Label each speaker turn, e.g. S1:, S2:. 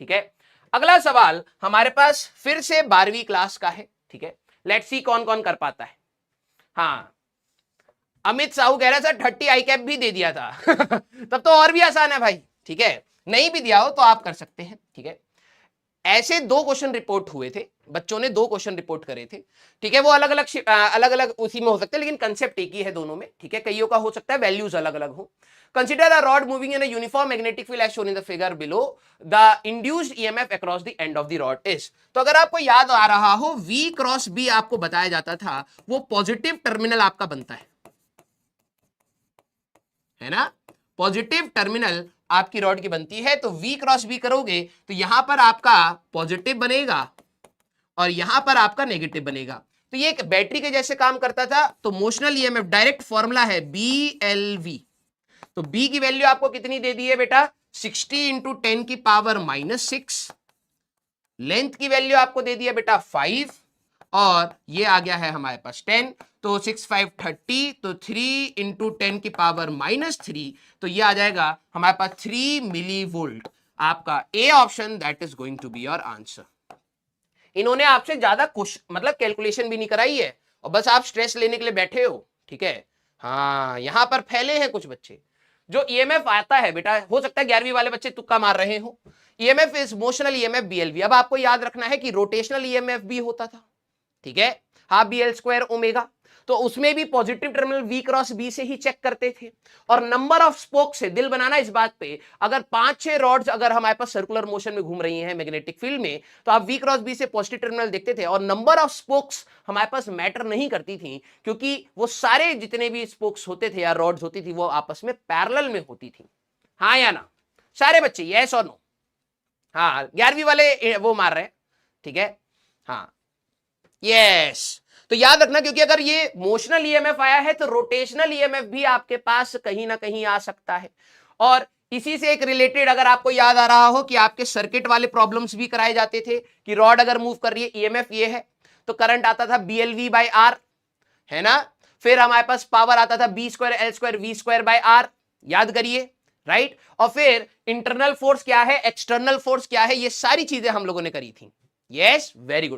S1: ठीक है। अगला सवाल हमारे पास फिर से 12वीं क्लास का है, ठीक है। लेट्स सी कौन कौन कर पाता है। हाँ, अमित साहू कह रहा सर 30 आई कैप भी दे दिया था तब तो और भी आसान है भाई, ठीक है। नहीं भी दिया हो तो आप कर सकते हैं, ठीक है। ऐसे 2 क्वेश्चन रिपोर्ट हुए थे, बच्चों ने 2 क्वेश्चन रिपोर्ट करे थे, ठीक है। वो अलग अलग उसी में हो सकते हैं, लेकिन कंसेप्ट एक ही है दोनों में, ठीक है। कईयों का हो सकता है वैल्यूज अलग अलग हो। Consider a rod moving in a uniform magnetic field as shown in the figure below, the induced EMF across the end of the rod is. तो अगर आपको याद आ रहा हो, V क्रॉस B आपको बताया जाता था, वो पॉजिटिव टर्मिनल आपका बनता है ना। पॉजिटिव टर्मिनल आपकी रॉड की बनती है, तो V क्रॉस B करोगे तो यहां पर आपका पॉजिटिव बनेगा और यहां पर आपका नेगेटिव बनेगा। तो ये एक बैटरी के जैसे काम करता था। तो मोशनल ईएमएफ डायरेक्ट फॉर्मूला है BLV। तो B की वैल्यू आपको कितनी दे दी है बेटा, 60 इंटू 10 की पावर -6। लेंथ की वैल्यू आपको दे दिया बेटा 5, और ये आ गया है हमारे पास 10। तो 6 5 30, तो 3 इंटू 10 की पावर -3, तो ये आ जाएगा हमारे पास 3 मिली वोल्ट। आपका A option that is going to be your answer. इन्होंने आपसे ज्यादा मतलब कैलकुलेशन भी नहीं कराई है, और बस आप स्ट्रेस लेने के लिए बैठे हो, ठीक है। हाँ, यहां पर फैले हैं कुछ बच्चे। जो ईएमएफ आता है बेटा, हो सकता है 11वीं वाले बच्चे तुक्का मार रहे हो। EMF is motional EMF BLV। अब आपको याद रखना है कि रोटेशनल ईएमएफ भी होता था, ठीक है, हाफ BL² ओमेगा। तो उसमें भी positive terminal V cross B से ही चेक करते थे। और नंबर ऑफ स्पोक से दिल बनाना इस बात पे, अगर 5-6 रॉड्स अगर हमारे पास सर्कुलर मोशन में घूम रही हैं मैग्नेटिक फील्ड में, तो आप V क्रॉस B से पॉजिटिव टर्मिनल देखते थे। और नंबर ऑफ स्पोक्स हमारे पास मैटर नहीं करती थी, क्योंकि वो सारे जितने भी स्पोक्स होते थे या रॉड्स होती थी, वो आपस में पैरेलल में होती थी। हाँ या ना सारे बच्चे, यस और नो। हाँ, 11वीं वाले वो मार रहे हैं, ठीक है। हाँ, यस। तो याद रखना, क्योंकि अगर ये मोशनल ईएमएफ आया है तो रोटेशनल ईएमएफ भी आपके पास कहीं ना कहीं आ सकता है। और इसी से एक रिलेटेड अगर आपको याद आ रहा हो कि आपके सर्किट वाले प्रॉब्लम्स भी कराए जाते थे कि रॉड अगर मूव कर रही है, ईएमएफ ये है, तो करंट आता था BLV/R, है ना। फिर हमारे पास पावर आता था B²L² V²/R, याद करिए, राइट। और फिर इंटरनल फोर्स क्या है, एक्सटर्नल फोर्स क्या है, ये सारी चीजें हम लोगों ने करी थी। Yes, very good.